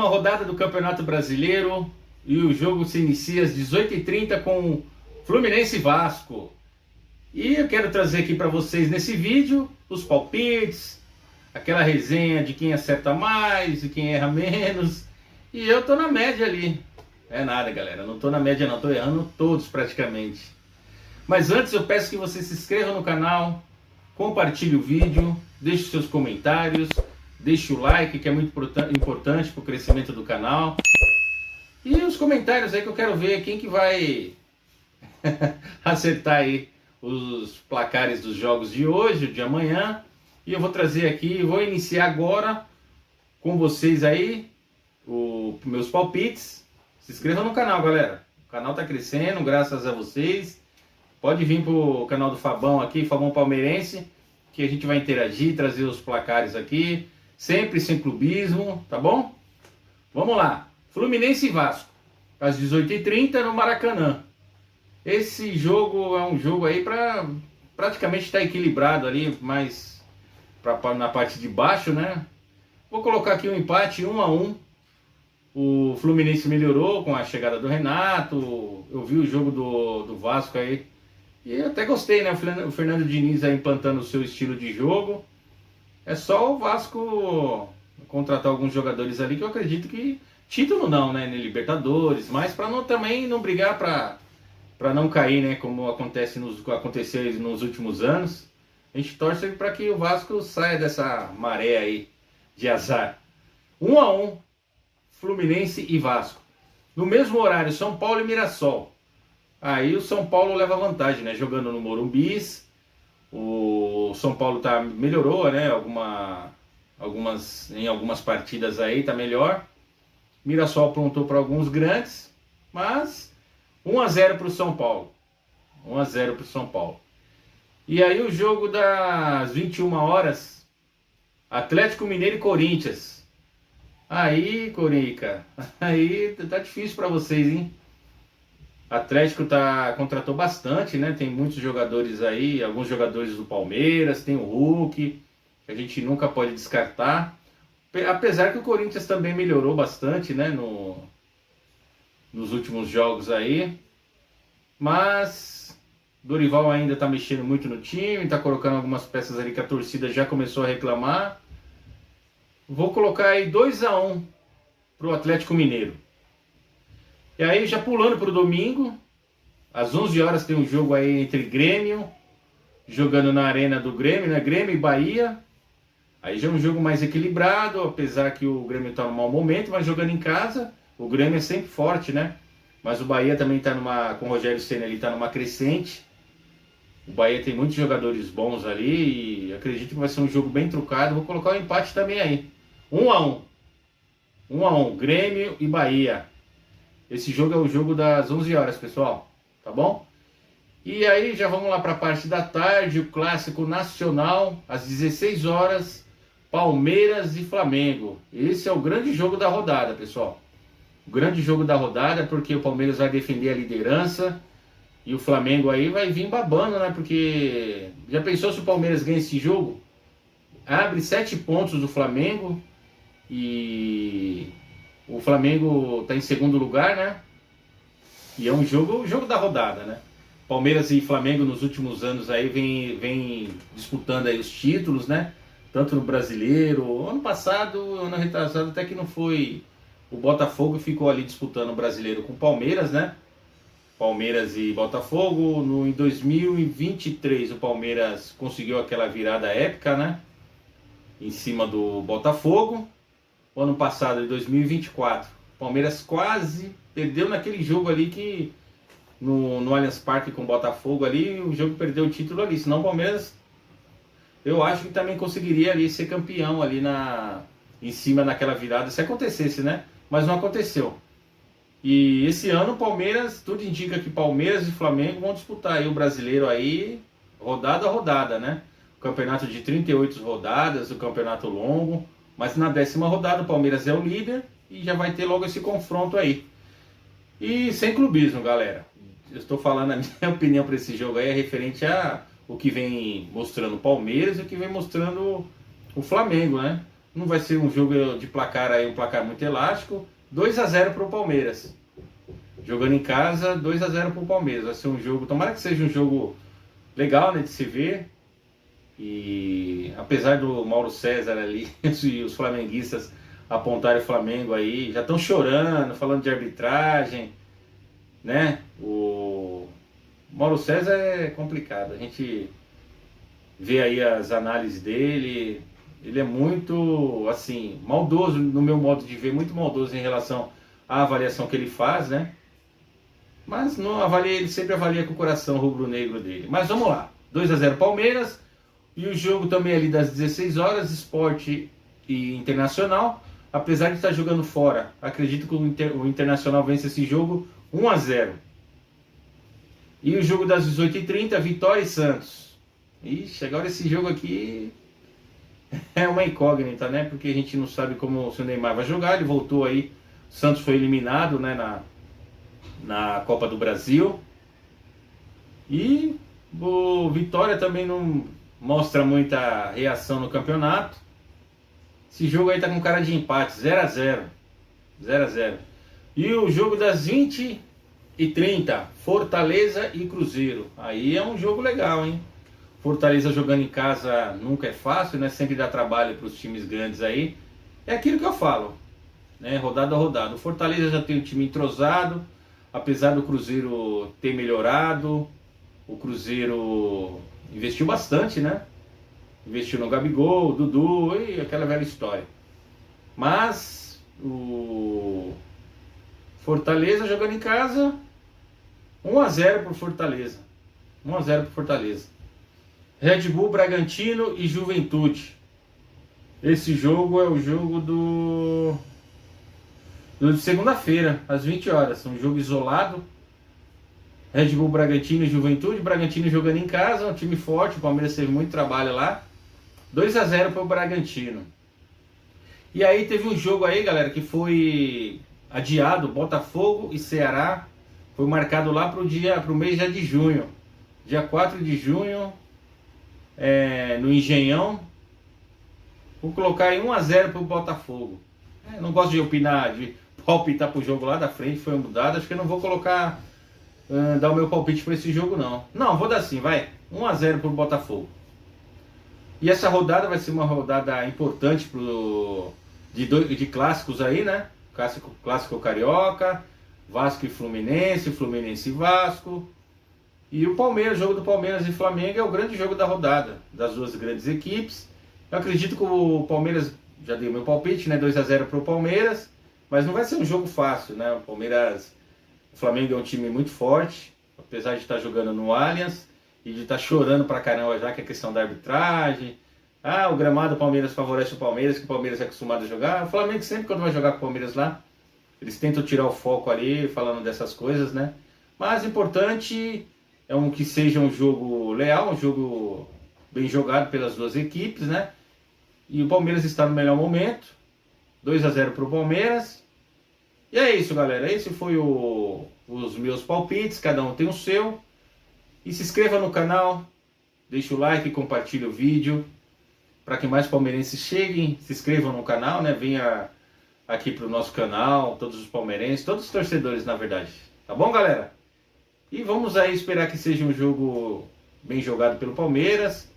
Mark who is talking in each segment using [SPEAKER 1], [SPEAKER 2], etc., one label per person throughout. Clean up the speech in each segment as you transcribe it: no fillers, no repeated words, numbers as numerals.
[SPEAKER 1] rodada do Campeonato Brasileiro e o jogo se inicia às 18h30 com Fluminense e Vasco. E eu quero trazer aqui para vocês nesse vídeo os palpites, aquela resenha de quem acerta mais e quem erra menos. E eu tô na média ali. É nada, galera, não tô na média não, tô errando todos praticamente. Mas antes eu peço que você se inscreva no canal, compartilhe o vídeo, deixe seus comentários, deixe o like, que é muito importante para o crescimento do canal. E os comentários aí que eu quero ver quem que vai acertar aí os placares dos jogos de hoje, de amanhã. E eu vou trazer aqui, vou iniciar agora com vocês aí os meus palpites. Se inscreva no canal, galera. O canal tá crescendo, graças a vocês. Pode vir pro canal do Fabão aqui, Fabão Palmeirense, que a gente vai interagir, trazer os placares aqui, sempre sem clubismo, tá bom? Vamos lá. Fluminense e Vasco, às 18h30 no Maracanã. Esse jogo é um jogo aí para praticamente estar equilibrado ali, mas na parte de baixo, né? Vou colocar aqui um empate 1-1. O Fluminense melhorou com a chegada do Renato. Eu vi o jogo do Vasco aí e eu até gostei, né? O Fernando Diniz aí implantando o seu estilo de jogo. É só o Vasco contratar alguns jogadores ali que eu acredito que título não, né? Libertadores, mas para não também não brigar para não cair, né? Como aconteceu nos últimos anos. A gente torce para que o Vasco saia dessa maré aí de azar. 1-1, Fluminense e Vasco. No mesmo horário, São Paulo e Mirassol. Aí o São Paulo leva vantagem, né? Jogando no Morumbi. O São Paulo melhorou, né? Em algumas partidas aí tá melhor. Mirassol aprontou para alguns grandes, mas 1-0 para o São Paulo. 1-0 para o São Paulo. E aí o jogo das 21 horas, Atlético Mineiro e Corinthians. Aí, Corica, aí tá difícil para vocês, hein? Atlético contratou bastante, né? Tem muitos jogadores aí, alguns jogadores do Palmeiras, tem o Hulk, que a gente nunca pode descartar. Apesar que o Corinthians também melhorou bastante, né? Nos últimos jogos aí. Mas Dorival ainda tá mexendo muito no time, tá colocando algumas peças ali que a torcida já começou a reclamar. Vou colocar aí 2-1 pro Atlético Mineiro. E aí já pulando pro domingo, às 11 horas tem um jogo aí entre Grêmio, jogando na arena do Grêmio, né? Grêmio e Bahia. Aí já é um jogo mais equilibrado, apesar que o Grêmio tá num mau momento, mas jogando em casa, o Grêmio é sempre forte, né? Mas o Bahia também tá com o Rogério Ceni ali, tá numa crescente. O Bahia tem muitos jogadores bons ali e acredito que vai ser um jogo bem trucado. Vou colocar um empate também aí. 1-1. 1-1, Grêmio e Bahia. Esse jogo é o jogo das 11 horas, pessoal. Tá bom? E aí já vamos lá para a parte da tarde, o clássico nacional, às 16 horas, Palmeiras e Flamengo. Esse é o grande jogo da rodada, pessoal. O grande jogo da rodada, porque o Palmeiras vai defender a liderança e o Flamengo aí vai vir babando, né? Porque já pensou se o Palmeiras ganha esse jogo? Abre 7 pontos do Flamengo e o Flamengo está em segundo lugar, né? E é o jogo da rodada, né? Palmeiras e Flamengo nos últimos anos aí vem disputando aí os títulos, né? Tanto no Brasileiro, ano passado, ano retrasado até que não foi. O Botafogo ficou ali disputando o Brasileiro com o Palmeiras, né? Palmeiras e Botafogo. Em 2023 o Palmeiras conseguiu aquela virada épica, né? Em cima do Botafogo. O ano passado, em 2024, o Palmeiras quase perdeu naquele jogo ali que no Allianz Parque com o Botafogo ali, o jogo perdeu o título ali. Senão o Palmeiras, eu acho que também conseguiria ali ser campeão ali em cima naquela virada, se acontecesse, né? Mas não aconteceu. E esse ano o Palmeiras, tudo indica que Palmeiras e Flamengo vão disputar aí o Brasileiro aí, rodada a rodada, né? O campeonato de 38 rodadas, o campeonato longo. Mas na 10ª rodada o Palmeiras é o líder e já vai ter logo esse confronto aí. E sem clubismo, galera. Eu estou falando a minha opinião para esse jogo aí, é referente a o que vem mostrando o Palmeiras e o que vem mostrando o Flamengo, né? Não vai ser um jogo de placar aí, um placar muito elástico. 2-0 para o Palmeiras. Jogando em casa, 2-0 para o Palmeiras. Vai ser um jogo, tomara que seja um jogo legal, né, de se ver. E apesar do Mauro César ali e os flamenguistas apontarem o Flamengo aí, já estão chorando, falando de arbitragem, né? O Mauro César é complicado. A gente vê aí as análises dele. Ele é muito, assim, maldoso, no meu modo de ver, muito maldoso em relação à avaliação que ele faz, né? Mas não avalia, ele sempre avalia com o coração rubro-negro dele. Mas vamos lá, 2-0 Palmeiras, e o jogo também ali das 16 horas, Sport e Internacional, apesar de estar jogando fora, acredito que o Internacional vence esse jogo 1-0. E o jogo das 18h30, Vitória e Santos. Ixi, agora esse jogo aqui é uma incógnita, né? Porque a gente não sabe como se o Neymar vai jogar. Ele voltou aí, o Santos foi eliminado, né, na Copa do Brasil. E o Vitória também não mostra muita reação no campeonato. Esse jogo aí tá com cara de empate, 0-0. 0-0. E o jogo das 20h30, Fortaleza e Cruzeiro. Aí é um jogo legal, hein? Fortaleza jogando em casa nunca é fácil, né? Sempre dá trabalho para os times grandes aí. É aquilo que eu falo, né? Rodada a rodada. O Fortaleza já tem um time entrosado, apesar do Cruzeiro ter melhorado. O Cruzeiro investiu bastante, né? Investiu no Gabigol, Dudu e aquela velha história. Mas o Fortaleza jogando em casa, 1-0 para o Fortaleza. 1-0 para o Fortaleza. Red Bull, Bragantino e Juventude. Esse jogo é o jogo de segunda-feira, às 20 horas. Um jogo isolado. Red Bull, Bragantino e Juventude. Bragantino jogando em casa, um time forte. O Palmeiras teve muito trabalho lá. 2-0 para o Bragantino. E aí teve um jogo aí, galera, que foi adiado. Botafogo e Ceará. Foi marcado lá para o mês já de junho. Dia 4 de junho. No Engenhão. Vou colocar aí 1-0 para o Botafogo. Não gosto de opinar, de palpitar para o jogo lá da frente, foi mudado. Acho que eu não vou colocar, dar o meu palpite para esse jogo não. Não, vou dar sim, vai. 1-0 para o Botafogo. E essa rodada vai ser uma rodada importante de clássicos aí, né? Clássico Carioca, Vasco e Fluminense, Fluminense e Vasco. E o Palmeiras, o jogo do Palmeiras e Flamengo é o grande jogo da rodada, das duas grandes equipes. Eu acredito que o Palmeiras, já dei o meu palpite, né? 2-0 para o Palmeiras, mas não vai ser um jogo fácil, né? O Flamengo é um time muito forte, apesar de estar jogando no Allianz e de estar chorando pra caramba já que é questão da arbitragem. O gramado do Palmeiras favorece o Palmeiras, que o Palmeiras é acostumado a jogar. O Flamengo sempre quando vai jogar com o Palmeiras lá, eles tentam tirar o foco ali, falando dessas coisas, né? Mas importante que seja um jogo leal, um jogo bem jogado pelas duas equipes, né? E o Palmeiras está no melhor momento. 2-0 para o Palmeiras. E é isso, galera. Esse foi os meus palpites. Cada um tem o seu. E se inscreva no canal. Deixa o like e compartilhe o vídeo. Para que mais palmeirenses cheguem. Se inscrevam no canal, né? Venha aqui para o nosso canal. Todos os palmeirenses. Todos os torcedores, na verdade. Tá bom, galera? E vamos aí esperar que seja um jogo bem jogado pelo Palmeiras.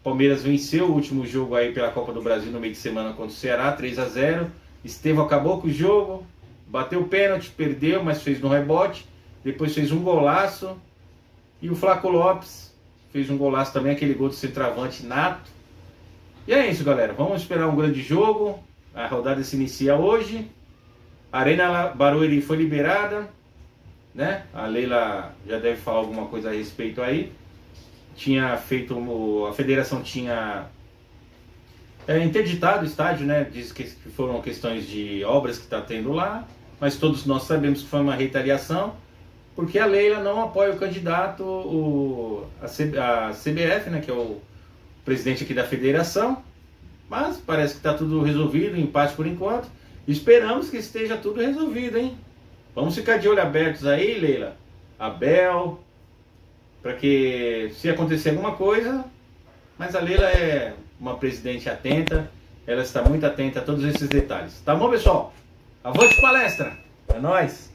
[SPEAKER 1] Palmeiras venceu o último jogo aí pela Copa do Brasil no meio de semana contra o Ceará, 3-0. Estevão acabou com o jogo, bateu o pênalti, perdeu, mas fez no rebote. Depois fez um golaço. E o Flaco Lopes fez um golaço também, aquele gol do centroavante nato. E é isso, galera. Vamos esperar um grande jogo. A rodada se inicia hoje. A Arena Barueri foi liberada, né? A Leila já deve falar alguma coisa a respeito aí. A federação tinha interditado o estádio, né? Diz que foram questões de obras que está tendo lá, mas todos nós sabemos que foi uma retaliação, porque a Leila não apoia o candidato, a CBF, né? Que é o presidente aqui da federação, mas parece que está tudo resolvido, empate por enquanto. Esperamos que esteja tudo resolvido, hein? Vamos ficar de olho abertos aí, Leila, Abel, para que se acontecer alguma coisa, mas a Leila é uma presidente atenta ela está muito atenta a todos esses detalhes. Tá bom, pessoal? Avante palestra! É nóis!